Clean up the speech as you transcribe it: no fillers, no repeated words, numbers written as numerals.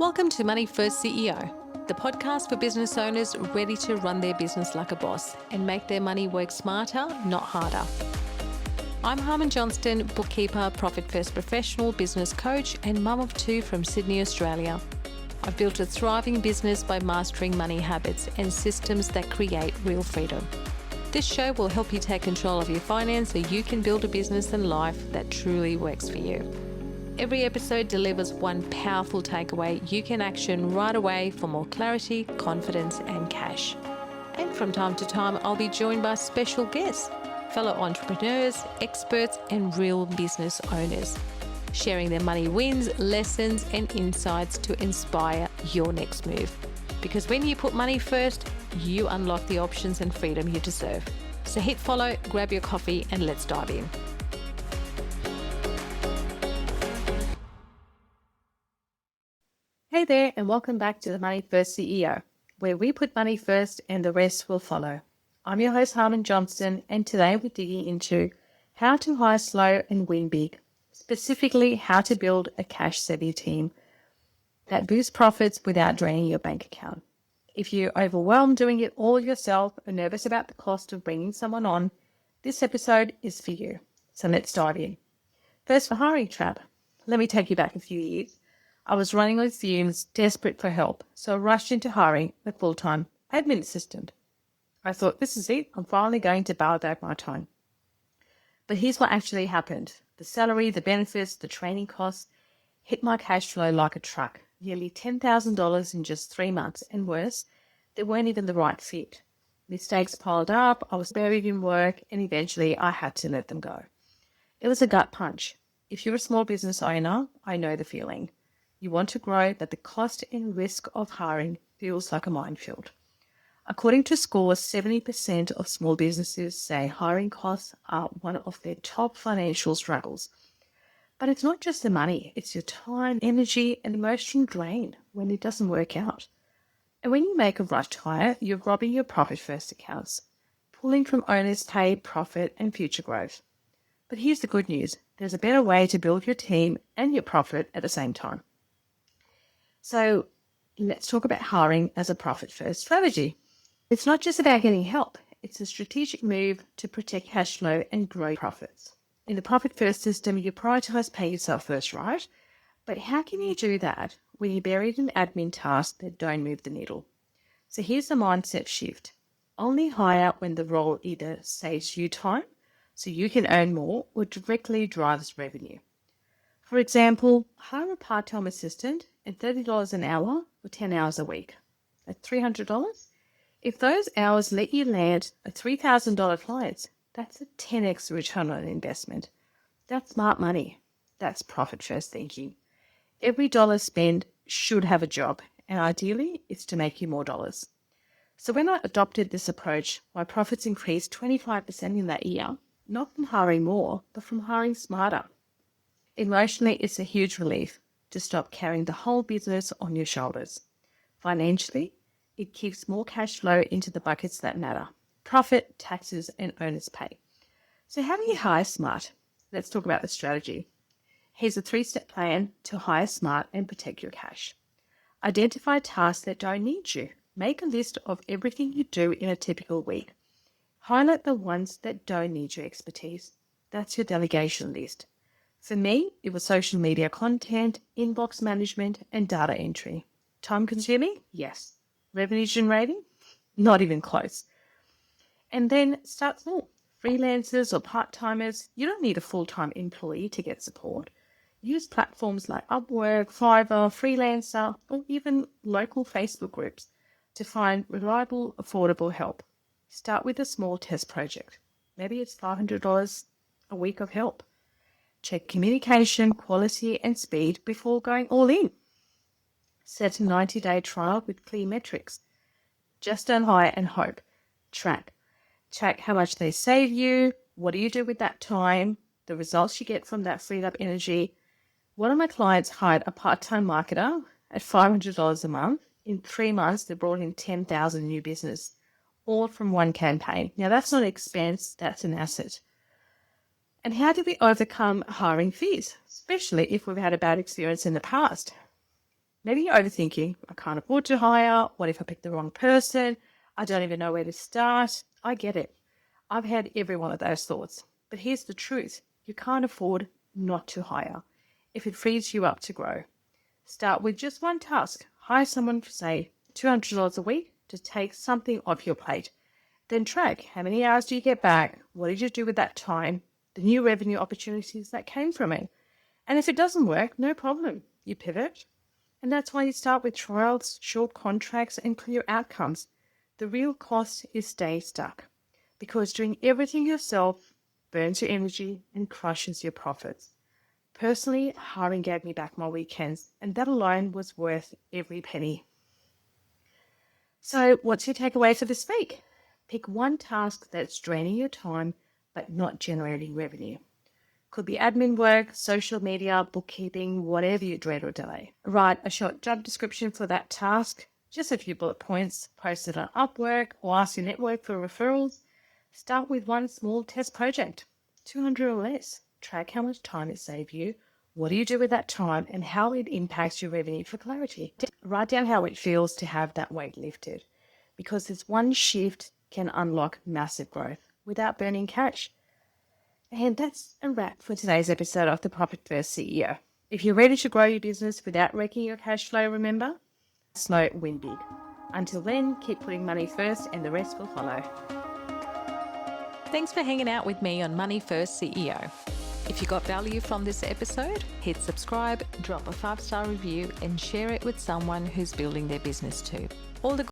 Welcome to Money First CEO, the podcast for business owners ready to run their business like a boss and make their money work smarter, not harder. I'm Harmon Johnston, bookkeeper, Profit First professional, business coach, and mum of two from Sydney, Australia. I've built a thriving business by mastering money habits and systems that create real freedom. This show will help you take control of your finance so you can build a business and life that truly works for you. Every episode delivers one powerful takeaway you can action right away for more clarity, confidence, and cash. And from time to time, I'll be joined by special guests, fellow entrepreneurs, experts, and real business owners, sharing their money wins, lessons, and insights to inspire your next move. Because when you put money first, you unlock the options and freedom you deserve. So hit follow, grab your coffee, and let's dive in. Hey there, and welcome back to the Money First CEO, where we put money first and the rest will follow. I'm your host, Harmon Johnston, and today we're digging into how to hire slow and win big, specifically how to build a cash-savvy team that boosts profits without draining your bank account. If you're overwhelmed doing it all yourself or nervous about the cost of bringing someone on, this episode is for you. So let's dive in. First, for hiring trap. Let me take you back a few years. I was running on fumes, desperate for help, so I rushed into hiring a full-time admin assistant. I thought, this is it. I'm finally going to buy back my time. But here's what actually happened. The salary, the benefits, the training costs hit my cash flow like a truck. Nearly $10,000 in just 3 months, and worse, they weren't even the right fit. Mistakes piled up, I was buried in work, and eventually I had to let them go. It was a gut punch. If you're a small business owner, I know the feeling. You want to grow, but the cost and risk of hiring feels like a minefield. According to Score, 70% of small businesses say hiring costs are one of their top financial struggles. But it's not just the money, it's your time, energy, and emotional drain when it doesn't work out. And when you make a rush hire, you're robbing your profit first accounts, pulling from owners' pay, profit, and future growth. But here's the good news. There's a better way to build your team and your profit at the same time. So let's talk about hiring as a profit first strategy. It's not just about getting help. It's a strategic move to protect cash flow and grow profits. In the profit first system, you prioritize paying yourself first, right? But how can you do that when you're buried in admin tasks that don't move the needle? So here's the mindset shift. Only hire when the role either saves you time so you can earn more or directly drives revenue. For example, hire a part-time assistant at $30 an hour for 10 hours a week. At $300? If those hours let you land a $3,000 client, that's a 10x return on investment. That's smart money. That's profit first thinking. Every dollar spent should have a job, and ideally, it's to make you more dollars. So when I adopted this approach, my profits increased 25% in that year, not from hiring more, but from hiring smarter. Emotionally, it's a huge relief to stop carrying the whole business on your shoulders. Financially, it keeps more cash flow into the buckets that matter: profit, taxes, and owners' pay. So how do you hire smart? Let's talk about the strategy. Here's a 3-step plan to hire smart and protect your cash. Identify tasks that don't need you. Make a list of everything you do in a typical week. Highlight the ones that don't need your expertise. That's your delegation list. For me, it was social media content, inbox management, and data entry. Time consuming? Yes. Revenue generating? Not even close. And then start small. Freelancers or part-timers, you don't need a full-time employee to get support. Use platforms like Upwork, Fiverr, Freelancer, or even local Facebook groups to find reliable, affordable help. Start with a small test project. Maybe it's $500 a week of help. Check communication, quality, and speed before going all in. Set a 90-day trial with clear metrics. Just don't hire and hope. Track. Track how much they save you. What do you do with that time? The results you get from that freed up energy. One of my clients hired a part-time marketer at $500 a month. In 3 months, they brought in 10,000 new business, all from one campaign. Now, that's not an expense, that's an asset. And how do we overcome hiring fees, especially if we've had a bad experience in the past? Maybe you're overthinking. I can't afford to hire. What if I pick the wrong person? I don't even know where to start. I get it. I've had every one of those thoughts. But here's the truth. You can't afford not to hire if it frees you up to grow. Start with just one task. Hire someone for, say, $200 a week to take something off your plate. Then track how many hours do you get back? What did you do with that time? The new revenue opportunities that came from it. And if it doesn't work, no problem. You pivot. And that's why you start with trials, short contracts, and clear outcomes. The real cost is staying stuck, because doing everything yourself burns your energy and crushes your profits. Personally, hiring gave me back my weekends, and that alone was worth every penny. So, what's your takeaway for this week? Pick one task that's draining your time but not generating revenue. Could be admin work, social media, bookkeeping, whatever you dread or delay. Write a short job description for that task, just a few bullet points, post it on Upwork or ask your network for referrals. Start with one small test project, 200 or less. Track how much time it saves you, what do you do with that time, and how it impacts your revenue for clarity. Write down how it feels to have that weight lifted, because this one shift can unlock massive growth without burning cash. And that's a wrap for today's episode of The Profit First CEO. If you're ready to grow your business without wrecking your cash flow, remember, slow, win big. Until then, keep putting money first and the rest will follow. Thanks for hanging out with me on Money First CEO. If you got value from this episode, hit subscribe, drop a 5-star review, and share it with someone who's building their business too. All the